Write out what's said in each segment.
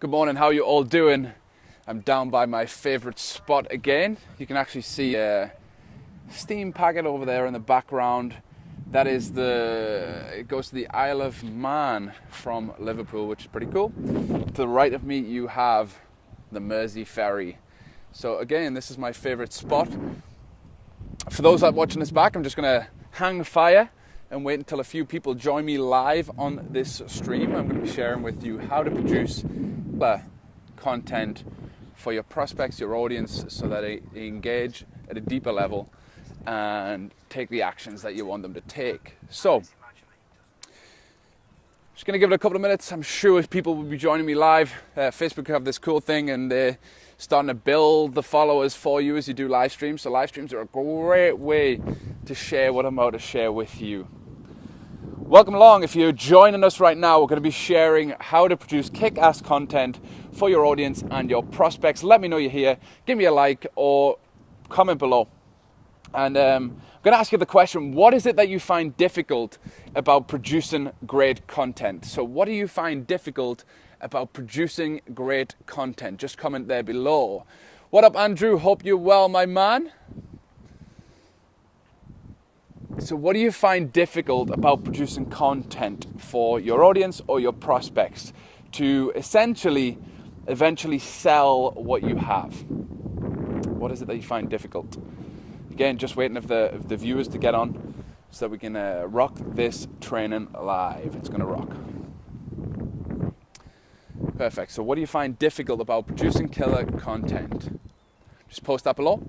Good morning, how are you all doing? I'm down by my favorite spot again. You can actually see a steam packet over there in the background. That is it goes to the Isle of Man from Liverpool, which is pretty cool. To the right of me, you have the Mersey Ferry. So again, this is my favorite spot. For those that are watching this back, I'm just gonna hang fire and wait until a few people join me live on this stream. I'm going to be sharing with you how to produce content for your prospects, your audience, so that they engage at a deeper level and take the actions that you want them to take. So, just going to give it a couple of minutes. I'm sure people will be joining me live. Facebook have this cool thing, and they're starting to build the followers for you as you do live streams. So live streams are a great way to share what I'm about to share with you. Welcome along. If you're joining us right now, we're going to be sharing how to produce kick-ass content for your audience and your prospects. Let me know you're here. Give me a like or comment below. And I'm going to ask you the question, what is it that you find difficult about producing great content? So what do you find difficult about producing great content? Just comment there below. What up, Andrew? Hope you're well, my man. So what do you find difficult about producing content for your audience or your prospects to eventually sell what you have? What is it that you find difficult? Again, just waiting for the viewers to get on so that we can rock this training live. It's going to rock. Perfect. So what do you find difficult about producing killer content? Just post that below.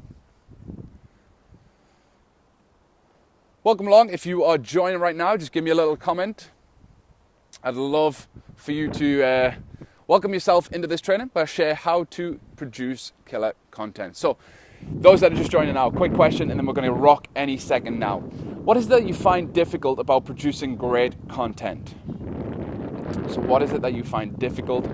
Welcome along. If you are joining right now, just give me a little comment. I'd love for you to welcome yourself into this training by share how to produce killer content. So those that are just joining now, quick question, and then we're going to rock any second now. What is it that you find difficult about producing great content? So what is it that you find difficult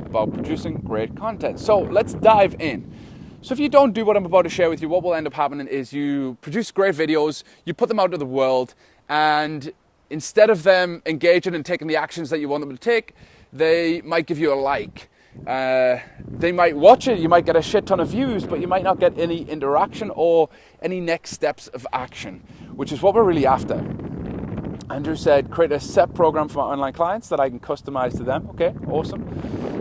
about producing great content? So let's dive in. So if you don't do what I'm about to share with you, what will end up happening is you produce great videos, you put them out to the world, and instead of them engaging and taking the actions that you want them to take, they might give you a like. They might watch it, you might get a shit ton of views, but you might not get any interaction or any next steps of action, which is what we're really after. Andrew said, create a set program for my online clients that I can customize to them. Okay, awesome.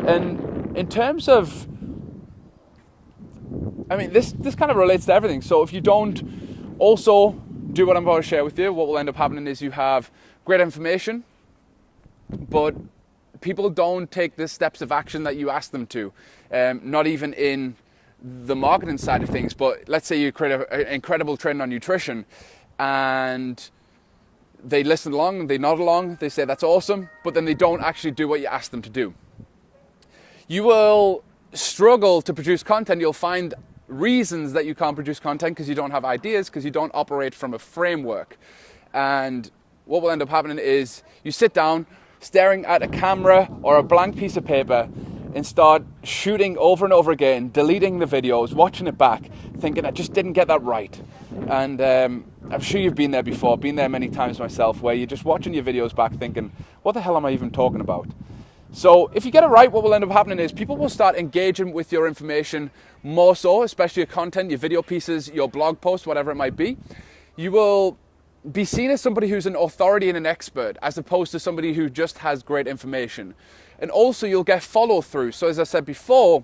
And in terms of, this kind of relates to everything. So if you don't also do what I'm about to share with you, what will end up happening is you have great information, but people don't take the steps of action that you ask them to. Not even in the marketing side of things, but let's say you create an incredible training on nutrition and they listen along, they nod along, they say that's awesome, but then they don't actually do what you ask them to do. You will struggle to produce content. You'll find reasons that you can't produce content because you don't have ideas, because you don't operate from a framework. And what will end up happening is you sit down staring at a camera or a blank piece of paper and start shooting over and over again, deleting the videos, watching it back, thinking I just didn't get that right. And I'm sure you've been there before, been there many times myself, where you're just watching your videos back thinking, what the hell am I even talking about? So if you get it right, what will end up happening is people will start engaging with your information more so, especially your content, your video pieces, your blog posts, whatever it might be. You will be seen as somebody who's an authority and an expert, as opposed to somebody who just has great information. And also you'll get follow through. So as I said before,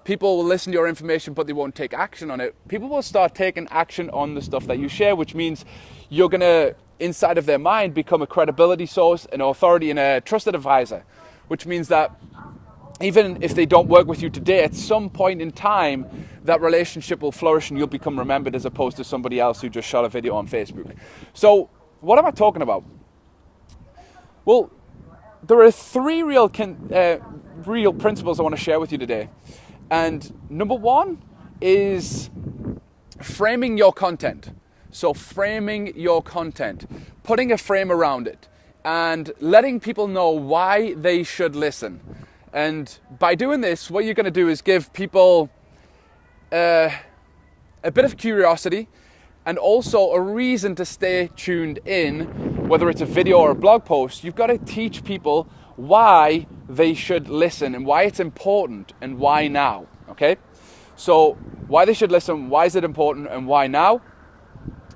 people will listen to your information, but they won't take action on it. People will start taking action on the stuff that you share, which means you're going to, inside of their mind, become a credibility source, an authority, and a trusted advisor. Which means that even if they don't work with you today, at some point in time, that relationship will flourish and you'll become remembered as opposed to somebody else who just shot a video on Facebook. So what am I talking about? Well, there are three real principles I want to share with you today. And number one is framing your content. So framing your content, putting a frame around it, and letting people know why they should listen. And by doing this, what you're going to do is give people a bit of curiosity and also a reason to stay tuned in, whether it's a video or a blog post. You've got to teach people why they should listen and why it's important and why now, okay? So why they should listen, why is it important, and why now?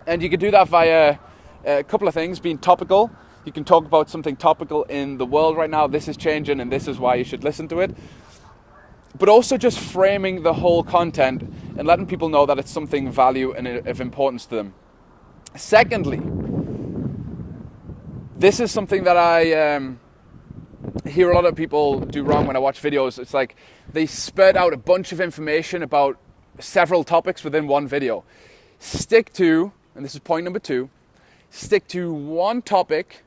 And you can do that via a couple of things, being topical. You can talk about something topical in the world right now. This is changing and this is why you should listen to it. But also just framing the whole content and letting people know that it's something of value and of importance to them. Secondly, this is something that I hear a lot of people do wrong when I watch videos. It's like they spurt out a bunch of information about several topics within one video. Stick to, and this is point number 2, stick to one topic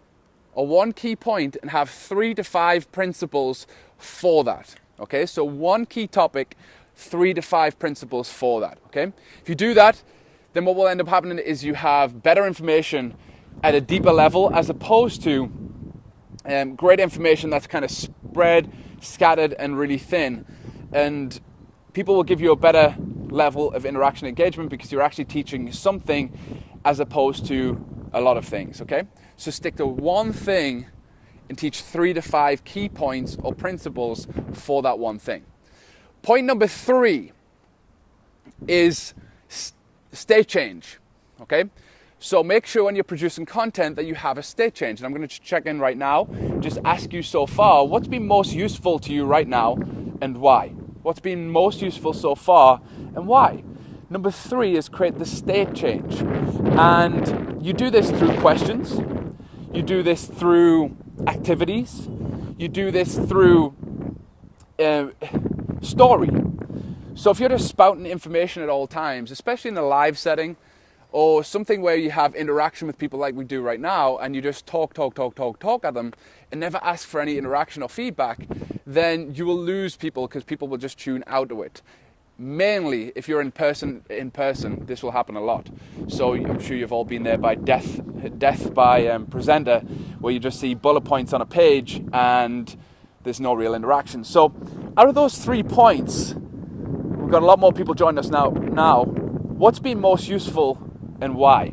or one key point and have 3 to 5 principles for that. Okay, so one key topic, 3 to 5 principles for that. Okay, if you do that, then what will end up happening is you have better information at a deeper level, as opposed to great information that's kind of spread, scattered, and really thin. And people will give you a better level of interaction engagement because you're actually teaching something as opposed to a lot of things, okay? So stick to one thing and teach 3 to 5 key points or principles for that one thing. Point number 3 is state change, okay? So make sure when you're producing content that you have a state change. And I'm going to check in right now, just ask you so far, what's been most useful to you right now and why? What's been most useful so far and why? Number 3 is create the state change. And you do this through questions. You do this through activities. You do this through story. So if you're just spouting information at all times, especially in a live setting, or something where you have interaction with people like we do right now, and you just talk at them and never ask for any interaction or feedback, then you will lose people because people will just tune out of it. Mainly, if you're in person, this will happen a lot. So I'm sure you've all been there by death by presenter, where you just see bullet points on a page and there's no real interaction. So out of those 3 points, we've got a lot more people joining us now. What's been most useful and why?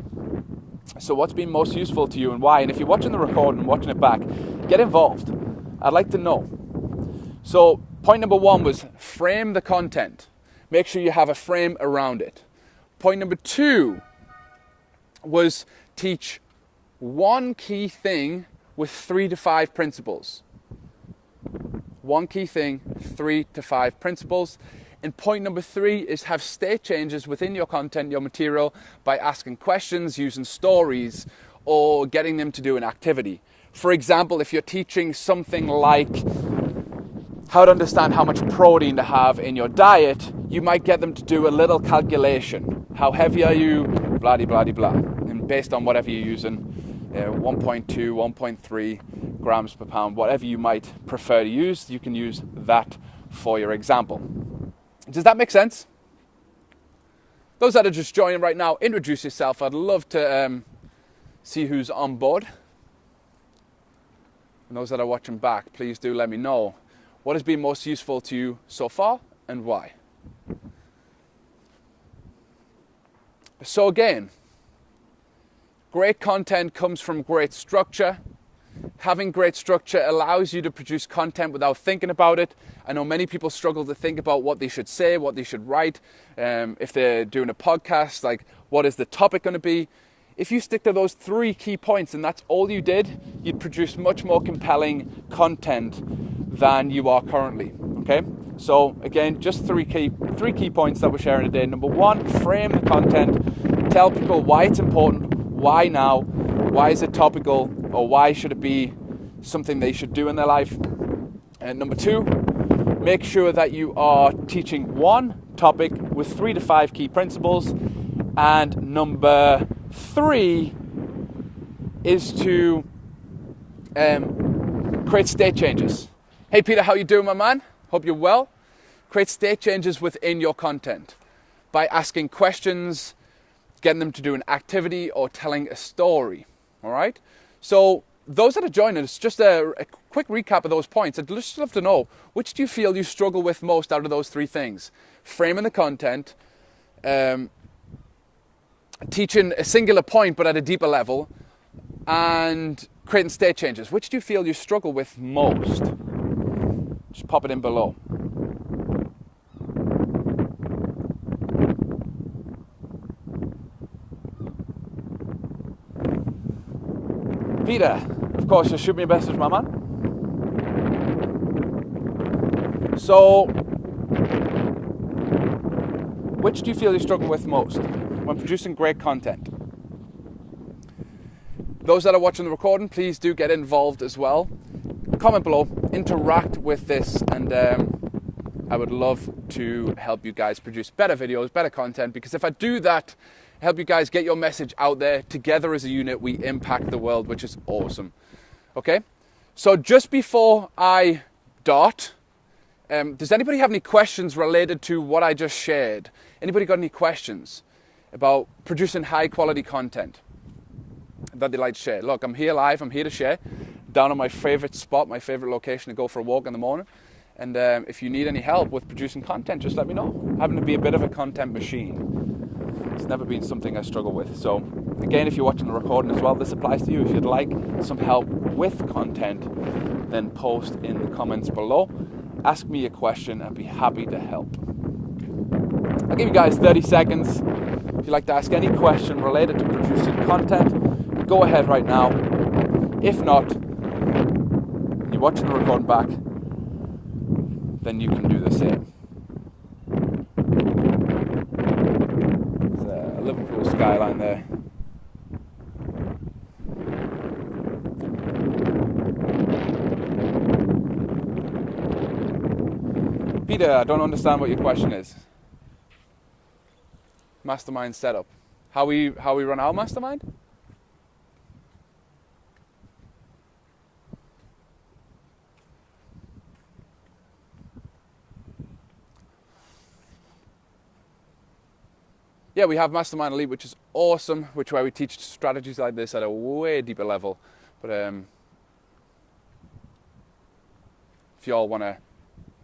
So what's been most useful to you and why? And if you're watching the recording and watching it back, get involved. I'd like to know. So point number 1 was frame the content. Make sure you have a frame around it. Point number 2 was teach one key thing with 3 to 5 principles. One key thing, 3 to 5 principles. And point number 3 is have state changes within your content, your material, by asking questions, using stories, or getting them to do an activity. For example, if you're teaching something like how to understand how much protein to have in your diet, you might get them to do a little calculation. How heavy are you? Blah, blah, blah, blah. And based on whatever you're using, 1.2, 1.3 grams per pound, whatever you might prefer to use, you can use that for your example. Does that make sense? Those that are just joining right now, introduce yourself. I'd love to see who's on board. And those that are watching back, please do let me know what has been most useful to you so far and why. So again, great content comes from great structure. Having great structure allows you to produce content without thinking about it. I know many people struggle to think about what they should say, what they should write. If they're doing a podcast, like what is the topic going to be? If you stick to those 3 key points and that's all you did, you'd produce much more compelling content than you are currently. Okay? So again, just 3 key points that we're sharing today. Number 1, frame the content. Tell people why it's important, why now, why is it topical, or why should it be something they should do in their life. And number 2, make sure that you are teaching one topic with 3 to 5 key principles. And number 3 is to create state changes. Hey Peter, how you doing, my man? Hope you're well. Create state changes within your content by asking questions, getting them to do an activity, or telling a story. All right? So those that are joining us, just a quick recap of those points. I'd just love to know, which do you feel you struggle with most out of those 3 things? Framing the content, teaching a singular point but at a deeper level, and creating state changes. Which do you feel you struggle with most? Just pop it in below. Peter, of course, just shoot me a message, my man. So, which do you feel you struggle with most when producing great content? Those that are watching the recording, please do get involved as well. Comment below, interact with this, and I would love to help you guys produce better videos, better content, because if I do that, help you guys get your message out there, together as a unit, we impact the world, which is awesome. Okay? So just before I dart, does anybody have any questions related to what I just shared? Anybody got any questions about producing high quality content that they'd like to share? Look, I'm here live, I'm here to share, down on my favorite spot, my favorite location to go for a walk in the morning. And if you need any help with producing content, just let me know. I happen to be a bit of a content machine. It's never been something I struggle with. So again, if you're watching the recording as well, this applies to you. If you'd like some help with content, then post in the comments below. Ask me a question, I'd be happy to help. I'll give you guys 30 seconds. If you'd like to ask any question related to producing content, go ahead right now. If not, you're watching the recording back, then you can do the same. There's a Liverpool skyline there. Peter, I don't understand what your question is. Mastermind setup. How we run our mastermind? Yeah, we have Mastermind Elite, which is awesome, where we teach strategies like this at a way deeper level. But if you all want to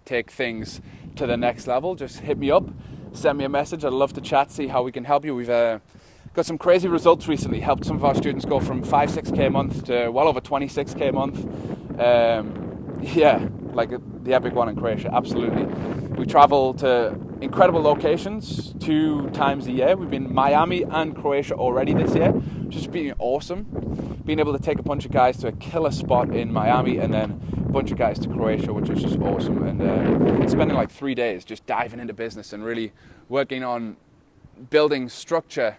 take things to the next level, just hit me up, send me a message. I'd love to chat, see how we can help you. We've got some crazy results recently, helped some of our students go from 5-6k a month to well over 26k a month. Yeah, like the epic one in Croatia, absolutely. We travel to incredible locations 2 times a year. We've been Miami and Croatia already this year, which has been awesome. Being able to take a bunch of guys to a killer spot in Miami and then a bunch of guys to Croatia, which was just awesome. And spending like 3 days just diving into business and really working on building structure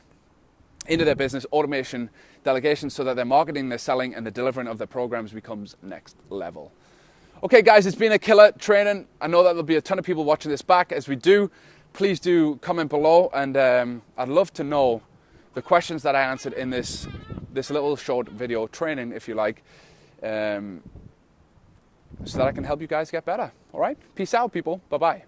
into their business, automation, delegation, so that their marketing, their selling, and the delivering of their programs becomes next level. Okay, guys, it's been a killer training. I know that there'll be a ton of people watching this back. As we do, please do comment below, and I'd love to know the questions that I answered in this little short video training, if you like, so that I can help you guys get better. All right? Peace out, people. Bye-bye.